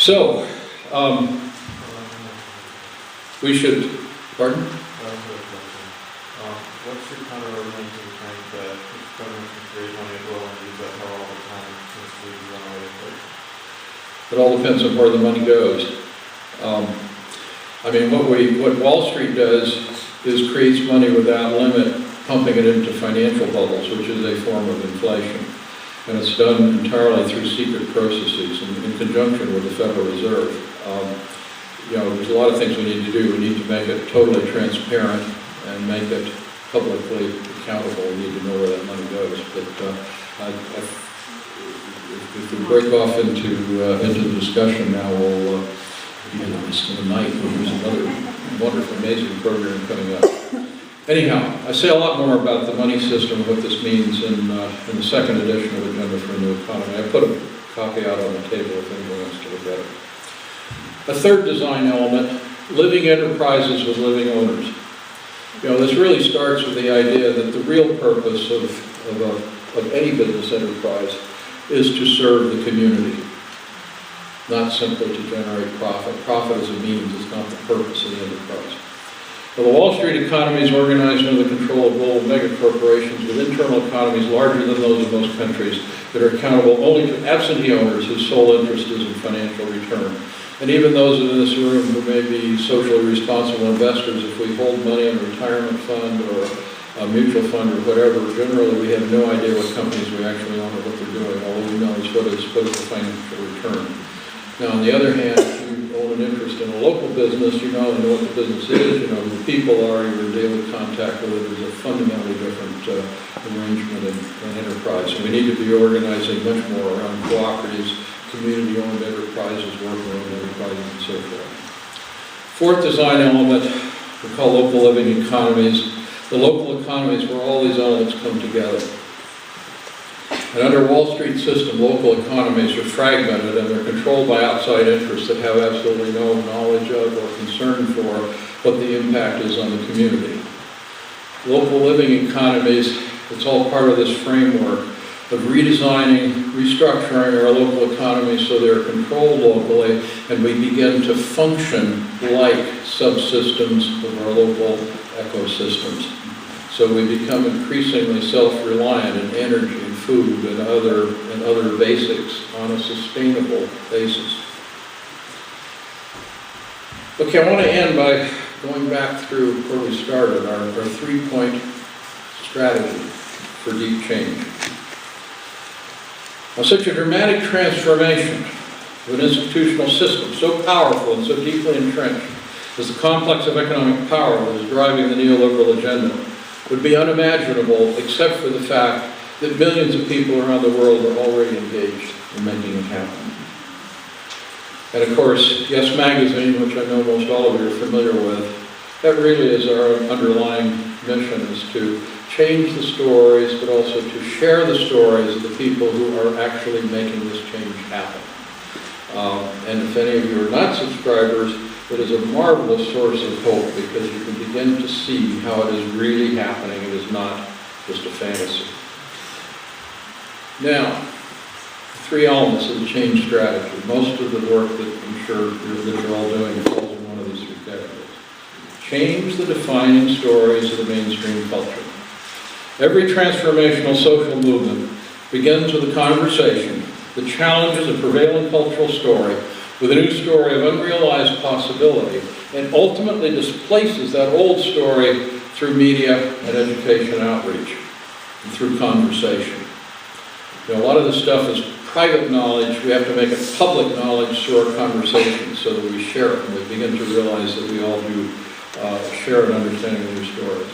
So, we should, pardon? What's your counter-argument to the claim that if government can create money at will and use that power all the time, since we run away inflation? It all depends on where the money goes. I mean, what Wall Street does is creates money without limit, pumping it into financial bubbles, which is a form of inflation. And it's done entirely through secret processes in conjunction with the Federal Reserve. You know, there's a lot of things we need to do. We need to make it totally transparent and make it publicly accountable. We need to know where that money goes. But if we break off into the discussion now, we'll begin on this night. There's another wonderful, amazing program coming up. Anyhow, I say a lot more about the money system and what this means in the second edition of Agenda for a New Economy. I put a copy out on the table if anyone wants to look at it. A third design element, living enterprises with living owners. You know, this really starts with the idea that the real purpose of any business enterprise is to serve the community, not simply to generate profit. Profit is a means, it's not the purpose of the enterprise. Well, the Wall Street economy is organized under the control of global megacorporations with internal economies larger than those of most countries that are accountable only to absentee owners whose sole interest is in financial return. And even those in this room who may be socially responsible investors, if we hold money in a retirement fund or a mutual fund or whatever, generally we have no idea what companies we actually own or what they're doing. All we know is what is the financial return. Now, on the other hand, if you own an interest in a local business, you not only know what the business is, you know who the people are, you're in daily contact with it. There's a fundamentally different arrangement and enterprise. And we need to be organizing much more around cooperatives, community-owned enterprises, worker-owned enterprises, and so forth. Fourth design element, we call local living economies. The local economies where all these elements come together. And under Wall Street system, local economies are fragmented and they're controlled by outside interests that have absolutely no knowledge of or concern for what the impact is on the community. Local living economies, it's all part of this framework of redesigning, restructuring our local economies so they're controlled locally and we begin to function like subsystems of our local ecosystems. So we become increasingly self-reliant in energy and food and other basics on a sustainable basis. Okay, I want to end by going back through where we started, our three-point strategy for deep change. Now, such a dramatic transformation of an institutional system so powerful and so deeply entrenched as the complex of economic power that is driving the neoliberal agenda would be unimaginable except for the fact that millions of people around the world are already engaged in making it happen. And of course, Yes Magazine, which I know most all of you are familiar with, that really is our underlying mission, is to change the stories, but also to share the stories of the people who are actually making this change happen. And if any of you are not subscribers, it is a marvelous source of hope because you can begin to see how it is really happening. It is not just a fantasy. Now, three elements of the change strategy. Most of the work that I'm sure that you're all doing falls in one of these three categories. Change the defining stories of the mainstream culture. Every transformational social movement begins with a conversation that challenges a prevailing cultural story with a new story of unrealized possibility and ultimately displaces that old story through media and education outreach and through conversation. You know, a lot of this stuff is private knowledge. We have to make it public knowledge through our conversations so that we share it and we begin to realize that we all do share an understanding of these stories.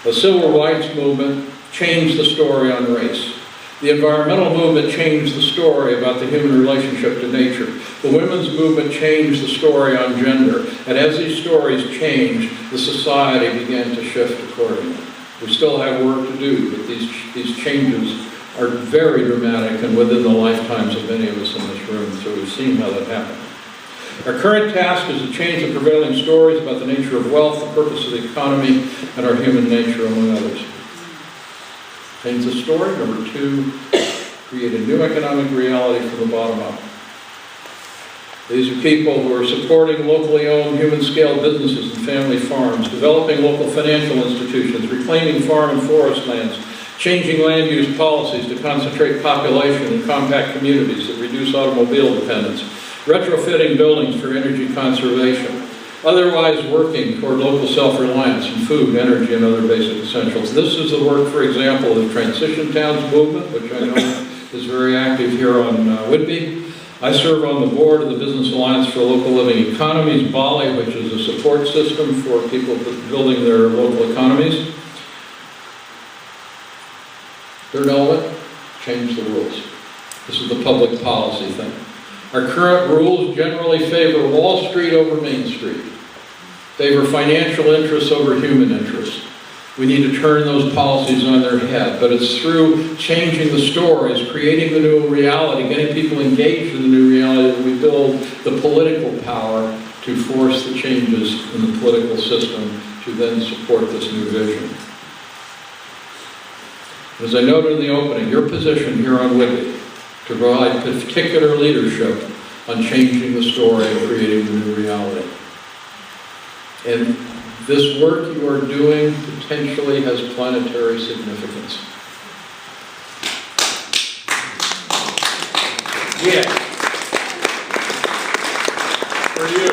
The civil rights movement changed the story on race. The environmental movement changed the story about the human relationship to nature. The women's movement changed the story on gender. And as these stories changed, the society began to shift accordingly. We still have work to do, but these changes are very dramatic and within the lifetimes of many of us in this room, so we've seen how that happened. Our current task is to change the prevailing stories about the nature of wealth, the purpose of the economy, and our human nature, among others. Change the story. Number two, create a new economic reality from the bottom up. These are people who are supporting locally owned human-scale businesses and family farms, developing local financial institutions, reclaiming farm and forest lands, changing land use policies to concentrate population in compact communities that reduce automobile dependence, retrofitting buildings for energy conservation, otherwise working toward local self-reliance in food, energy, and other basic essentials. This is the work, for example, of the Transition Towns movement, which I know is very active here on Whidbey. I serve on the board of the Business Alliance for Local Living Economies, BALI, which is a support system for people building their local economies. Third element, change the rules. This is the public policy thing. Our current rules generally favor Wall Street over Main Street, favor financial interests over human interests. We need to turn those policies on their head, but it's through changing the stories, creating the new reality, getting people engaged in the new reality that we build the political power to force the changes in the political system to then support this new vision. As I noted in the opening, your position here on Whidbey to provide particular leadership on changing the story and creating the new reality. And this work you are doing potentially has planetary significance. Yeah. For you.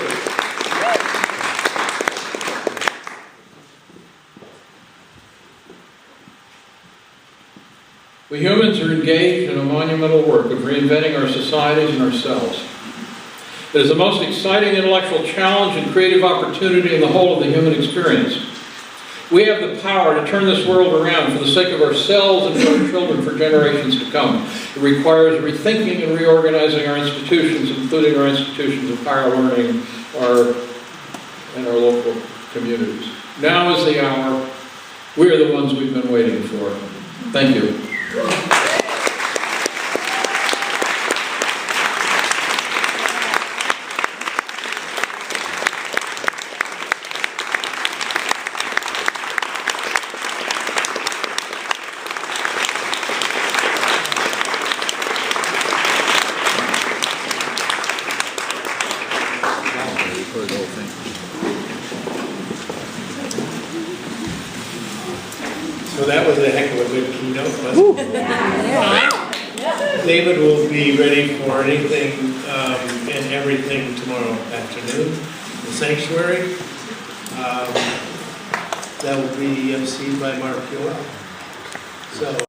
We humans are engaged in a monumental work of reinventing our societies and ourselves. It is the most exciting intellectual challenge and creative opportunity in the whole of the human experience. We have the power to turn this world around for the sake of ourselves and for our children for generations to come. It requires rethinking and reorganizing our institutions, including our institutions of higher learning and our local communities. Now is the hour. We are the ones we've been waiting for. Thank you. So that was a heck of a good keynote, wasn't it? David will be ready for anything and everything tomorrow afternoon. The sanctuary, that will be emceed by Mark Pure. So.